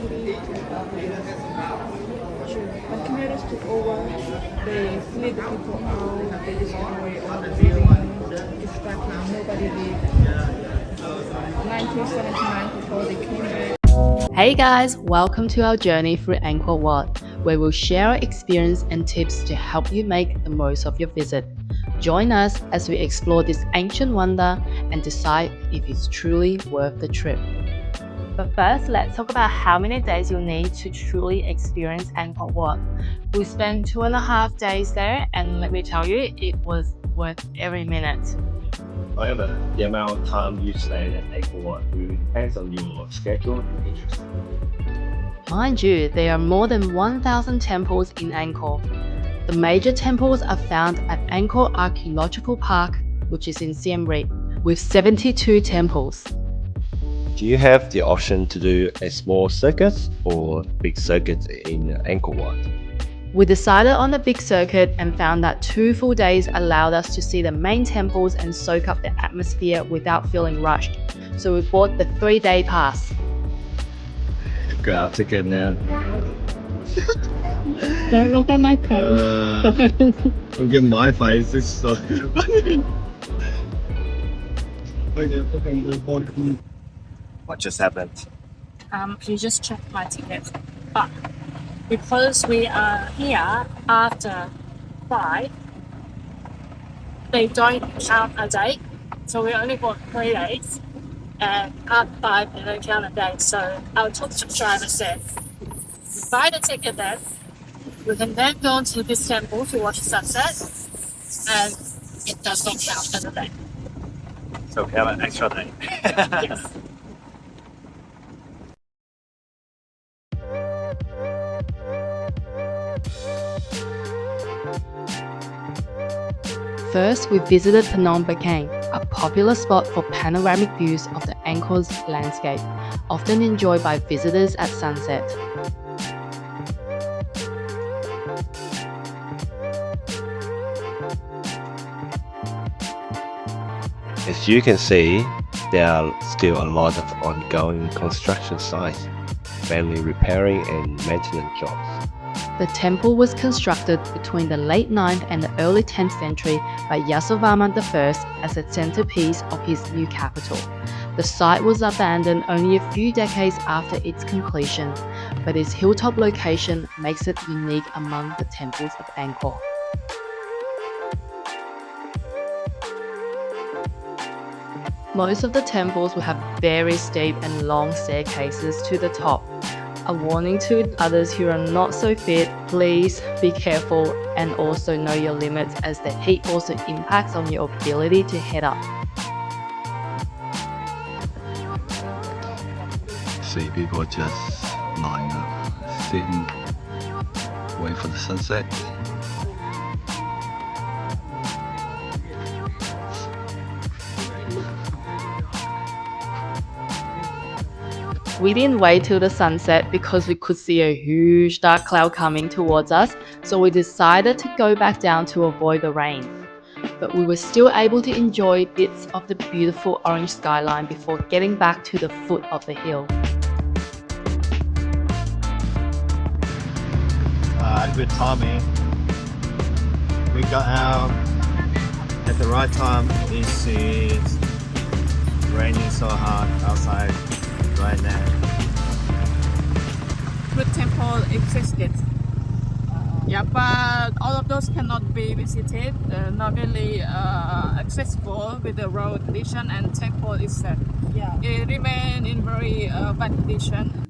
When Khmer's took over, they fleet the people out, they destroy all the buildings. It's like nobody lived. 1979 before they came back. Hey guys, welcome to our journey through Angkor Wat, where we'll share our experience and tips to help you make the most of your visit. Join us as we explore this ancient wonder and decide if it's truly worth the trip. But first, let's talk about how many days you'll need to truly experience Angkor Wat. We spent 2.5 days there, and let me tell you, it was worth every minute. However, the amount of time you spend at Angkor Wat will depend on your schedule and interest. Mind you, there are more than 1,000 temples in Angkor. The major temples are found at Angkor Archaeological Park, which is in Siem Reap, with 72 temples. Do you have the option to do a small circuit or big circuit in Angkor Wat? We decided on the big circuit and found that 2 full days allowed us to see the main temples and soak up the atmosphere without feeling rushed. So we bought the 3-day pass. Go out ticket now. Don't look at my phone. Don't get my face. This is so. What just happened? You just checked my ticket. But because we are here after 5, they don't count a day. So we only bought 3 days. And after 5, they don't count a day. So our tuk-tuk driver said, buy the ticket then. We can then go to this temple to watch the sunset. And it does not count as a day. So we have an extra day. Yes. First, we visited Phnom Penh, a popular spot for panoramic views of the Angkor's landscape, often enjoyed by visitors at sunset. As you can see, there are still a lot of ongoing construction sites, mainly repairing and maintenance jobs. The temple was constructed between the late 9th and the early 10th century by Yasovarman I as a centerpiece of his new capital. The site was abandoned only a few decades after its completion, but its hilltop location makes it unique among the temples of Angkor. Most of the temples will have very steep and long staircases to the top. A warning to others who are not so fit, please be careful and also know your limits, as the heat also impacts on your ability to head up. See people just lying up, sitting, waiting for the sunset. We didn't wait till the sunset because we could see a huge dark cloud coming towards us, so we decided to go back down to avoid the rain. But we were still able to enjoy bits of the beautiful orange skyline before getting back to the foot of the hill. Good timing. We got out at the right time. This is raining so hard outside right now. Good temple existed. Yeah, but all of those cannot be visited. Not really accessible with the road condition, and temple itself. Yeah. It remain in very bad condition.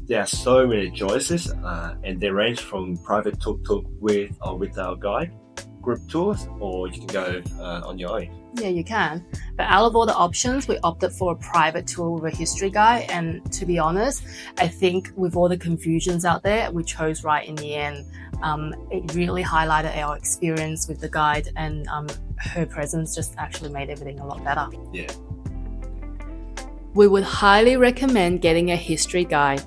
There are so many choices, and they range from private tuk-tuk with or without guide, group tours, or you can go on your own. Yeah, you can. But out of all the options, we opted for a private tour with a history guide. And to be honest, I think with all the confusions out there, we chose right in the end. It really highlighted our experience with the guide, and her presence just actually made everything a lot better. Yeah. We would highly recommend getting a history guide.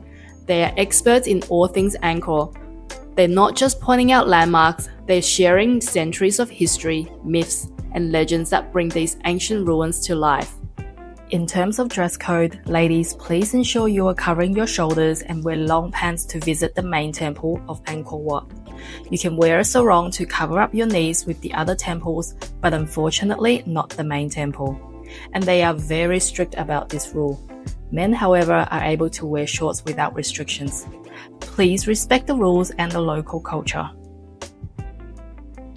They are experts in all things Angkor. They're not just pointing out landmarks, they're sharing centuries of history, myths, and legends that bring these ancient ruins to life. In terms of dress code, ladies, please ensure you are covering your shoulders and wear long pants to visit the main temple of Angkor Wat. You can wear a sarong to cover up your knees with the other temples, but unfortunately not the main temple. And they are very strict about this rule. Men, however, are able to wear shorts without restrictions. Please respect the rules and the local culture.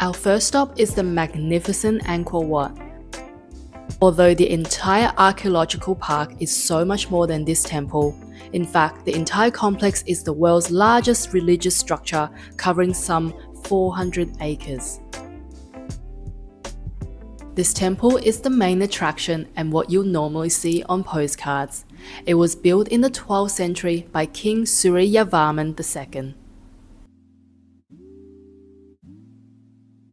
Our first stop is the magnificent Angkor Wat. Although the entire archaeological park is so much more than this temple, in fact, the entire complex is the world's largest religious structure, covering some 400 acres. This temple is the main attraction and what you'll normally see on postcards. It was built in the 12th century by King Suryavarman II.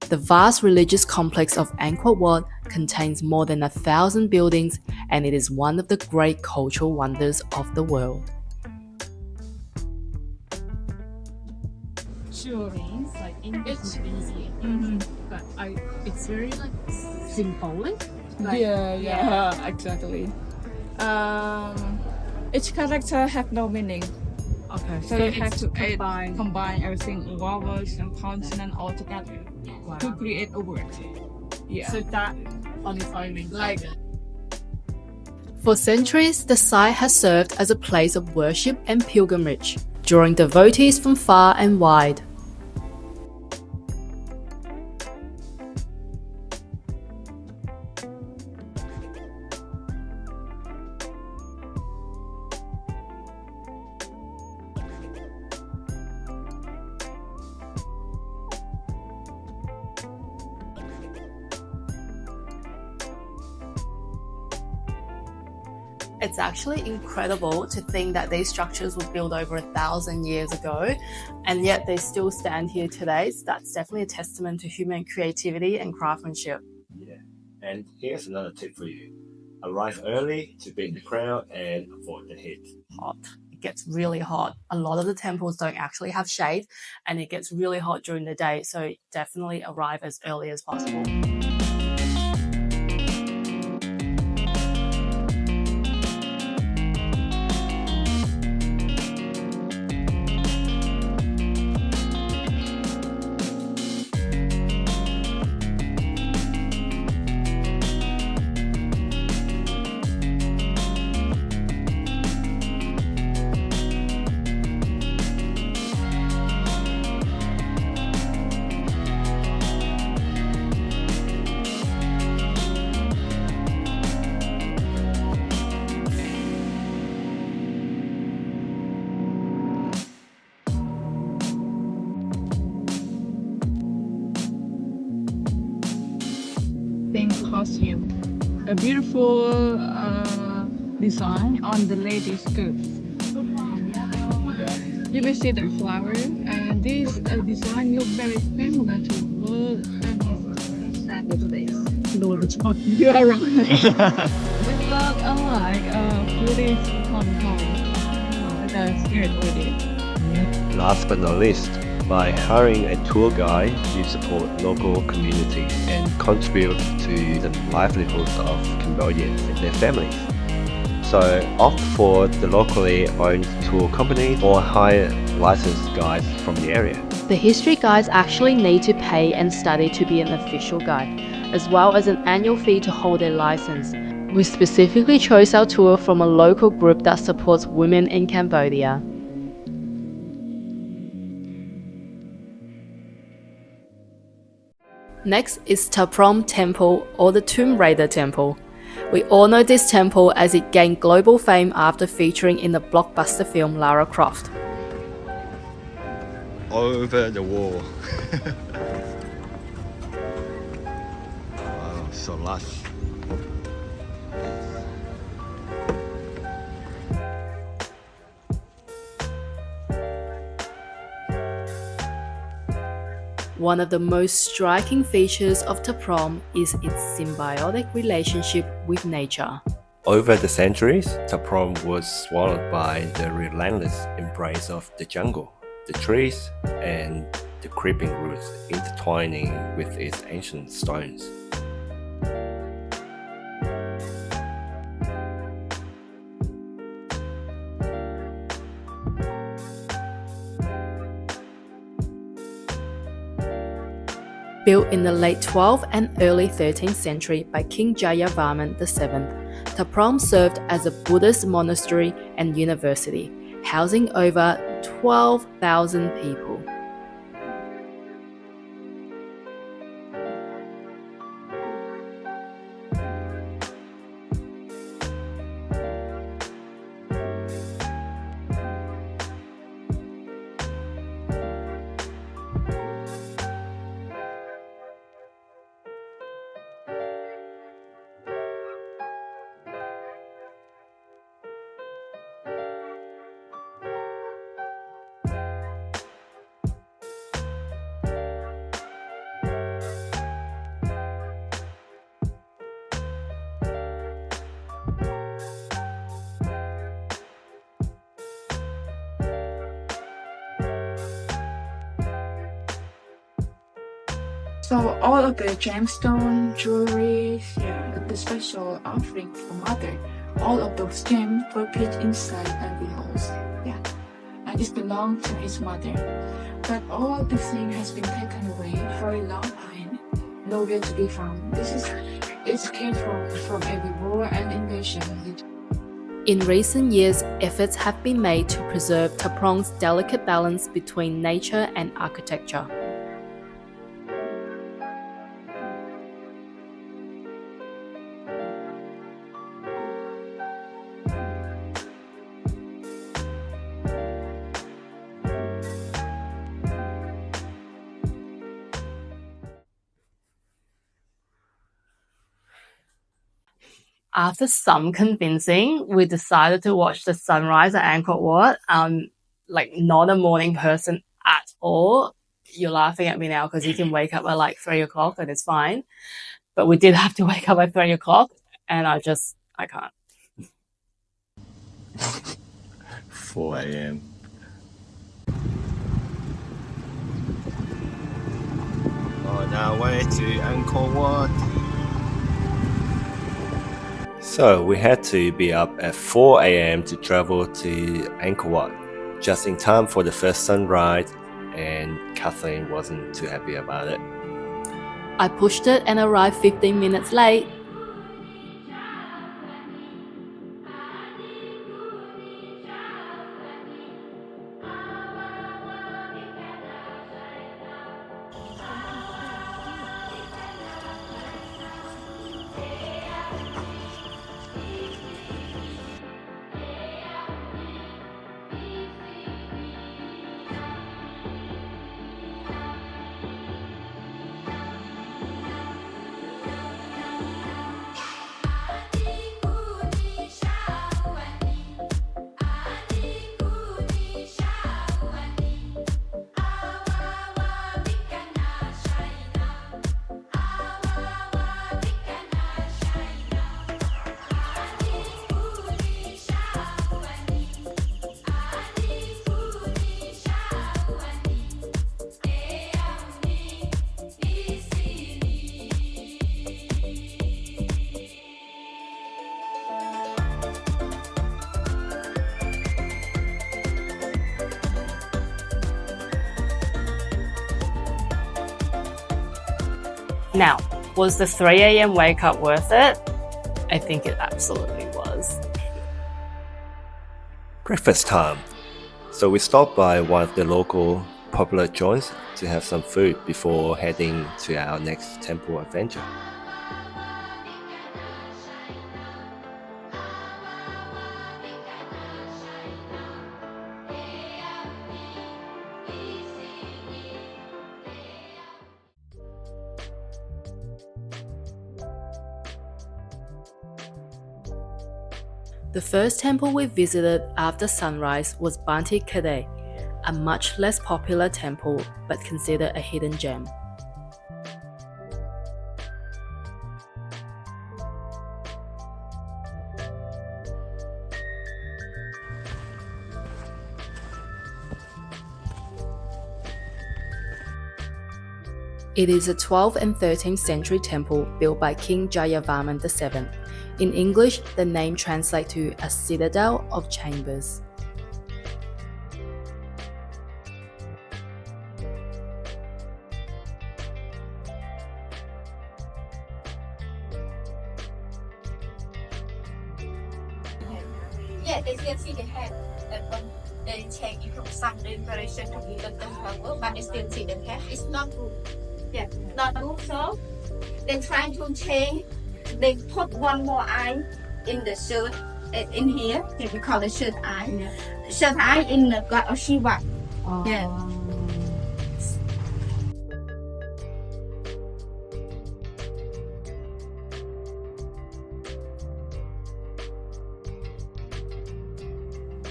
The vast religious complex of Angkor Wat contains more than 1,000 buildings, and it is one of the great cultural wonders of the world. Sure, it's like It's- easy, but it's very like symbolic. Yeah, exactly. Each character have no meaning. Okay, So you have it's to combine everything, vowels and consonant all together to create a word. Yeah. So that on its own means Like- For centuries, the site has served as a place of worship and pilgrimage, drawing devotees from far and wide. It's actually incredible to think that these structures were built over 1,000 years ago, and yet they still stand here today. So that's definitely a testament to human creativity and craftsmanship. Yeah. And here's another tip for you. Arrive early to beat the crowd and avoid the heat. Hot. It gets really hot. A lot of the temples don't actually have shade, and it gets really hot during the day, so definitely arrive as early as possible. Pink costume. A beautiful design on the lady's skirts. You may see the flower, and this design looks very similar to wood and you are right. It looks unlike Buddhist Hong Kong. The skirt with it. Last but not least, by hiring a tour guide, you support local communities and contribute to the livelihoods of Cambodians and their families. So opt for the locally owned tour company or hire licensed guides from the area. The history guides actually need to pay and study to be an official guide, as well as an annual fee to hold their license. We specifically chose our tour from a local group that supports women in Cambodia. Next is Ta Prohm Temple, or the Tomb Raider Temple. We all know this temple as it gained global fame after featuring in the blockbuster film Lara Croft. Over the wall. Wow, so lush. One of the most striking features of Ta Prohm is its symbiotic relationship with nature. Over the centuries, Ta Prohm was swallowed by the relentless embrace of the jungle, the trees, and the creeping roots intertwining with its ancient stones. Built in the late 12th and early 13th century by King Jayavarman VII, Ta Prohm served as a Buddhist monastery and university, housing over 12,000 people. So all of the gemstone, jewelry, the special offering from Mother, all of those gems were put inside the house. And it belonged to his mother. But all the thing has been taken away for a long time, nowhere to be found. It's came from every war and invasion. In recent years, efforts have been made to preserve Ta Prohm's delicate balance between nature and architecture. After some convincing, we decided to watch the sunrise at Angkor Wat. Not a morning person at all. You're laughing at me now because you can wake up at like 3 o'clock and it's fine. But we did have to wake up at 3 o'clock and I can't. 4 a.m. On our way to Angkor Wat. So we had to be up at 4 a.m. to travel to Angkor Wat, just in time for the first sunrise, and Kathleen wasn't too happy about it. I pushed it and arrived 15 minutes late. Now, was the 3 a.m. wake up worth it? I think it absolutely was. Breakfast time. So we stopped by one of the local popular joints to have some food before heading to our next temple adventure. The first temple we visited after sunrise was Banteay Kadai, a much less popular temple but considered a hidden gem. It is a 12th and 13th century temple built by King Jayavarman VII. In English, the name translates to a citadel of chambers. Yeah, they still see the head. That one they change from some direction to be the power, but they still see the head. It's not good. Yeah, not good. So they try to change. They put one more eye in the shirt in here. Yeah, we call it shirt eye. Yeah. Shirt eye in the God of Shiva. Yeah.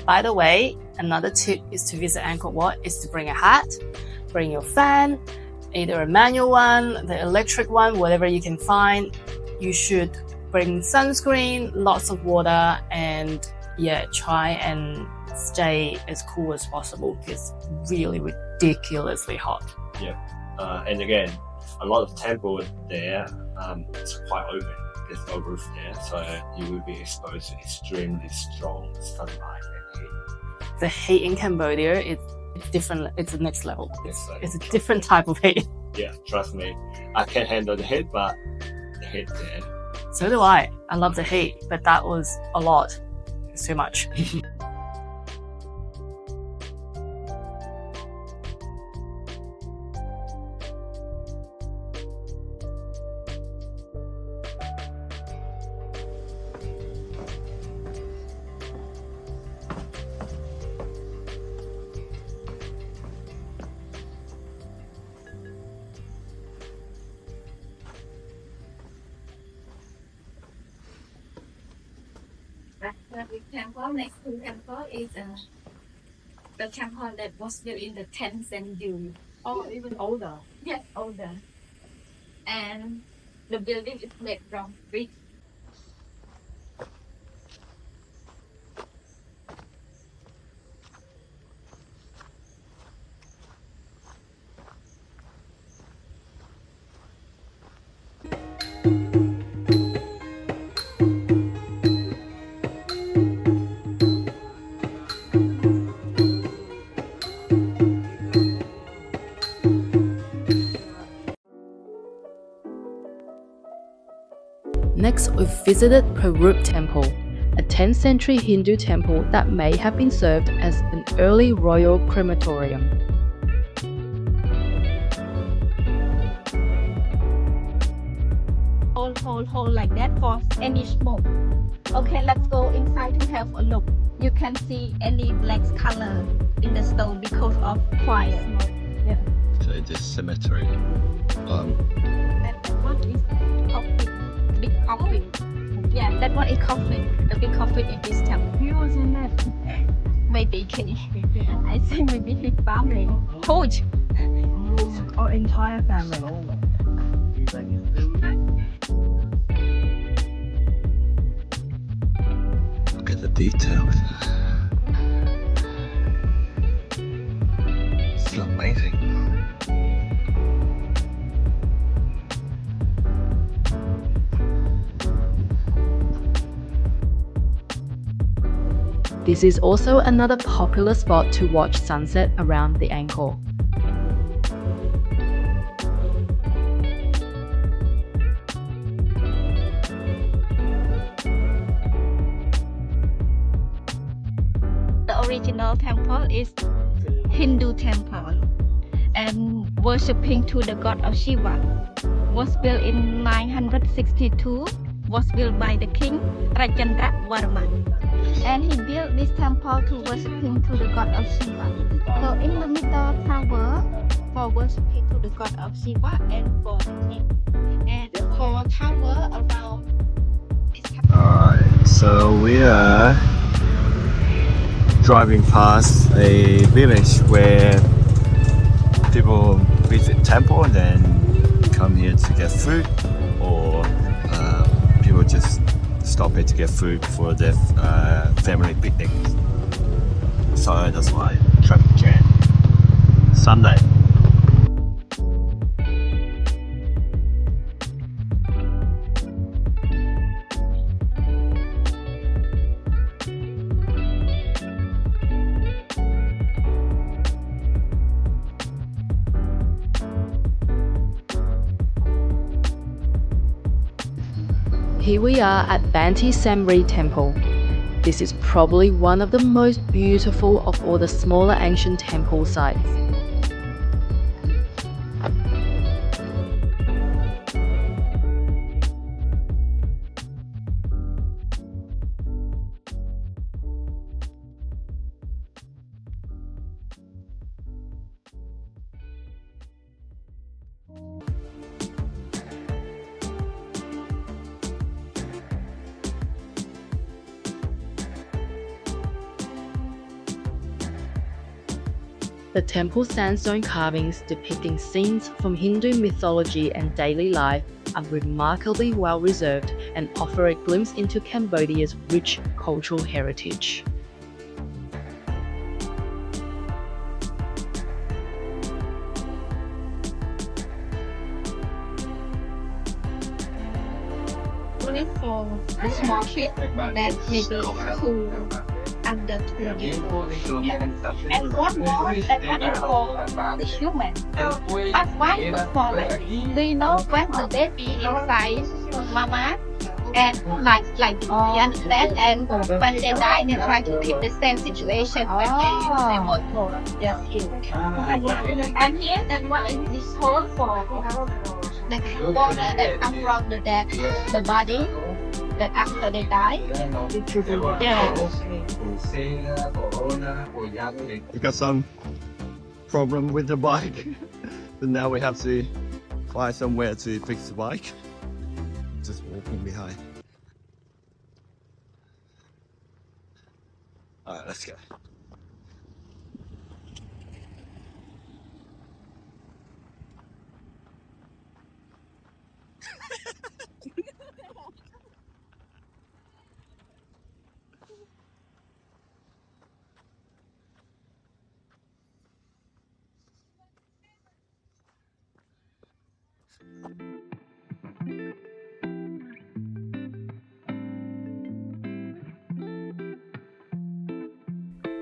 By the way, another tip is to visit Angkor Wat is to bring a hat, bring your fan, either a manual one, the electric one, whatever you can find. You should bring sunscreen, lots of water, and yeah, try and stay as cool as possible because it's really ridiculously hot. Yeah. And again, a lot of temple there is quite open. There's no roof there, so you will be exposed to extremely strong sunlight and heat. The heat in Cambodia is different. It's the next level. It's a different type of heat. Yeah, trust me. I can't handle the heat, but the heat there. So do I. I love the heat, but that was a lot. It's too much. The temple next to temple is the temple that was built in the 10th century. Oh, even older. Yes, older. And the building is made from brick. Next, we've visited Prarup Temple, a 10th century Hindu temple that may have been served as an early royal crematorium. Hold like that for any smoke. Okay, let's go inside to have a look. You can see any black color in the stone because of fire. Yeah. So this cemetery. And what is coffin? Big coffin. Yeah, that one is coffin. The big coffin in this temple. He was in that. Maybe I think maybe his family. Huge. Our entire family. Look at the details. It's amazing. This is also another popular spot to watch sunset around the Angkor. The original temple is Hindu temple and worshipping to the god of Shiva. Was built in 962. Was built by the king Rajendra Varman. And he built this temple to worshiping to the god of Shiva. So in the middle tower for worshiping to the god of Shiva and for the king. And for tower around this temple. Alright, so we are driving past a village where people visit temple and then come here to get food, or people just stop here to get food for their family picnics. So that's why traffic jam. Sunday. Here we are at Banteay Samri Temple. This is probably one of the most beautiful of all the smaller ancient temple sites. The temple sandstone carvings depicting scenes from Hindu mythology and daily life are remarkably well reserved and offer a glimpse into Cambodia's rich cultural heritage. Only for the small kids that maybe 2 under 2 years old. And one more that one is for the human. But one is for like, do you know when the baby inside mama? And like you understand, and when they die, they try to keep the same situation when they were yes. And here, that one is this hole for the water that come from the dead, the body that after they die. Yeah. We got some problem with the bike. So now we have to find somewhere to fix the bike. Just walking behind. Alright, let's go.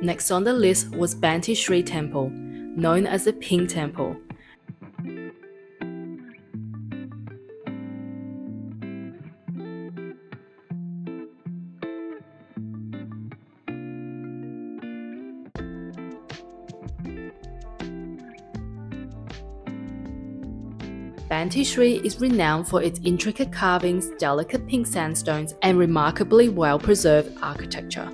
Next on the list was Banteay Sri Temple, known as the Pink Temple. Banteay Sri is renowned for its intricate carvings, delicate pink sandstones, and remarkably well-preserved architecture.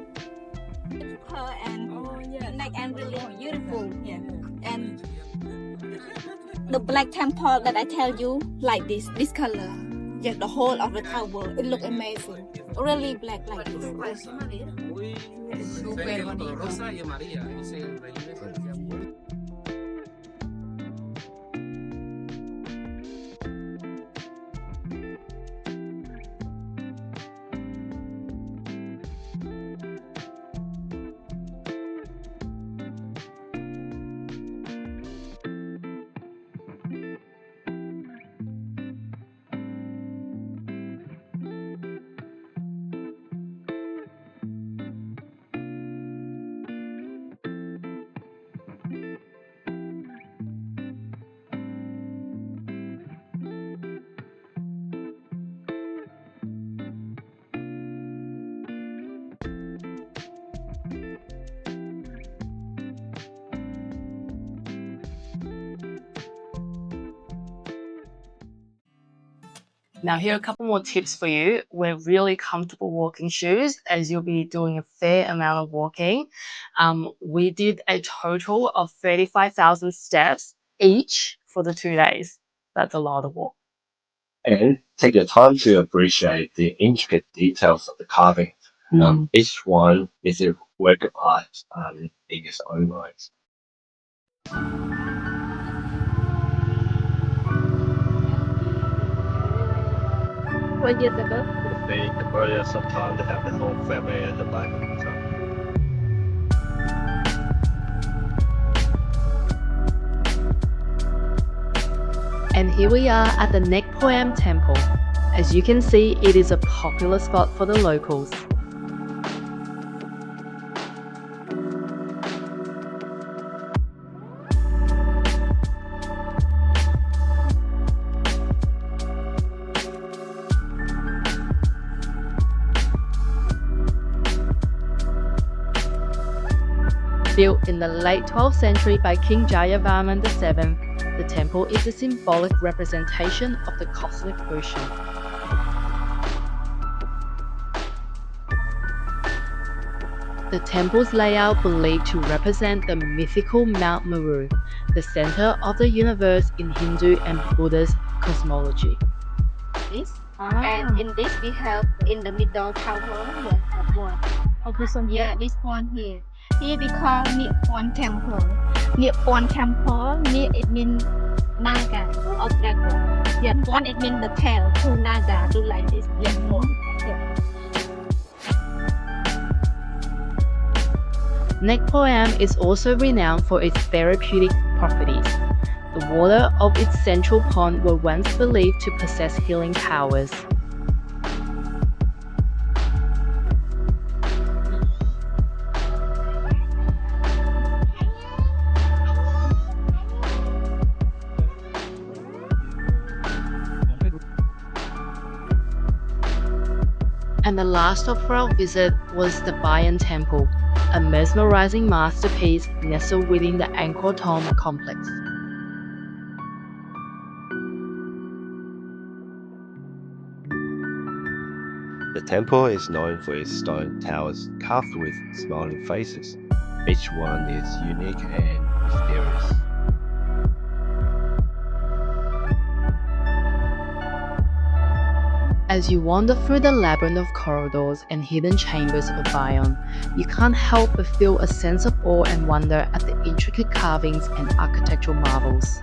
Her and neck and really beautiful. Yeah. And the black temple that I tell you, like this color. Yeah, the whole of the tower, it look amazing. Really black like this. Now here are a couple more tips for you. Wear really comfortable walking shoes as you'll be doing a fair amount of walking. We did a total of 35,000 steps each for the 2 days. That's a lot of walk. And take the time to appreciate the intricate details of the carving. Each one is a work of art in its own right. 4 years ago. They Cambodia sometimes they have the whole family at the bike. So. And here we are at the Nek Poam Temple. As you can see, it is a popular spot for the locals. Built in the late 12th century by King Jayavarman VII, the temple is a symbolic representation of the cosmic ocean. The temple's layout believed to represent the mythical Mount Meru, the center of the universe in Hindu and Buddhist cosmology. This. And in this we have in the middle tower, we have one. Yeah, this one here. Here we call Nippon Temple. Nippon Temple, it means Naga of dragon. Yeah, one it means the tail to Naga, do like this. Yeah, one. Yeah. Nek Poam is also renowned for its therapeutic properties. The water of its central pond were once believed to possess healing powers. And the last of our visit was the Bayon Temple, a mesmerizing masterpiece nestled within the Angkor Thom complex. The temple is known for its stone towers carved with smiling faces. Each one is unique and mysterious. As you wander through the labyrinth of corridors and hidden chambers of Bayon, you can't help but feel a sense of awe and wonder at the intricate carvings and architectural marvels.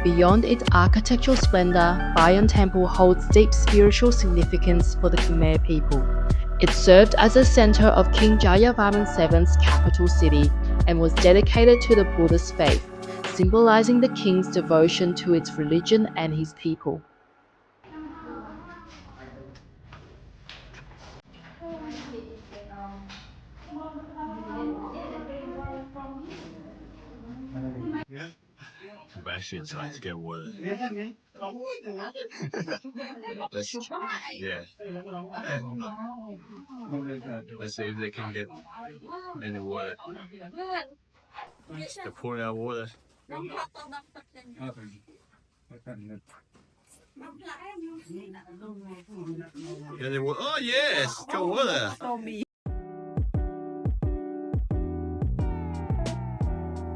Beyond its architectural splendor, Bayon Temple holds deep spiritual significance for the Khmer people. It served as a center of King Jayavarman VII's capital city and was dedicated to the Buddhist faith, symbolizing the king's devotion to its religion and his people. I'm actually trying to get water. Let's try. Yeah. Let's see if they can get any water. They're pouring out water. Oh yes, got water.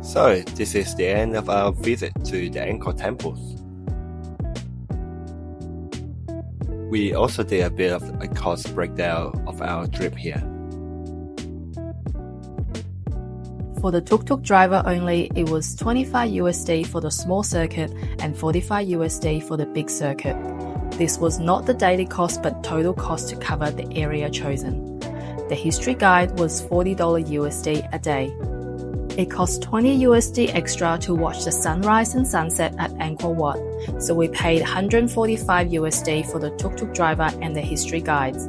So, this is the end of our visit to the Angkor temples. We also did a bit of a cost breakdown of our trip here. For the tuk-tuk driver only, it was $25 USD for the small circuit and $45 USD for the big circuit. This was not the daily cost but total cost to cover the area chosen. The history guide was $40 USD a day. It cost $20 USD extra to watch the sunrise and sunset at Angkor Wat, so we paid $145 USD for the tuk-tuk driver and the history guides.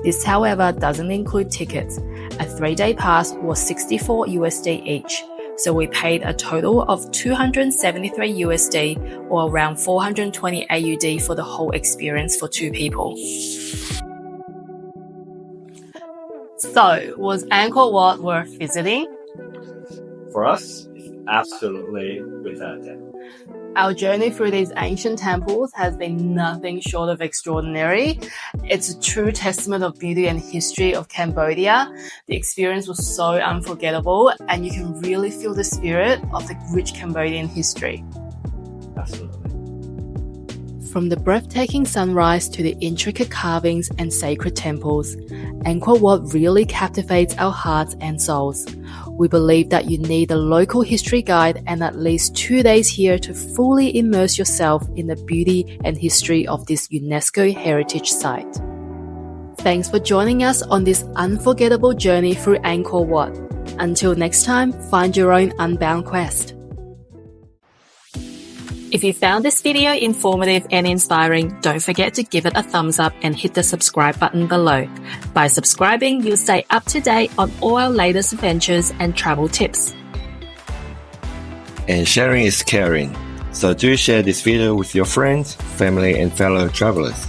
This, however, doesn't include tickets. A 3-day pass was $64 USD each, so we paid a total of $273 USD or around 420 AUD for the whole experience for 2 people. So, was Angkor Wat worth visiting? For us, it's absolutely without doubt. Our journey through these ancient temples has been nothing short of extraordinary. It's a true testament of beauty and history of Cambodia. The experience was so unforgettable, and you can really feel the spirit of the rich Cambodian history. Absolutely. From the breathtaking sunrise to the intricate carvings and sacred temples, Angkor Wat really captivates our hearts and souls. We believe that you need a local history guide and at least 2 days here to fully immerse yourself in the beauty and history of this UNESCO heritage site. Thanks for joining us on this unforgettable journey through Angkor Wat. Until next time, find your own unbound quest. If you found this video informative and inspiring, don't forget to give it a thumbs up and hit the subscribe button below. By subscribing, you'll stay up to date on all our latest adventures and travel tips. And sharing is caring. So do share this video with your friends, family and fellow travelers.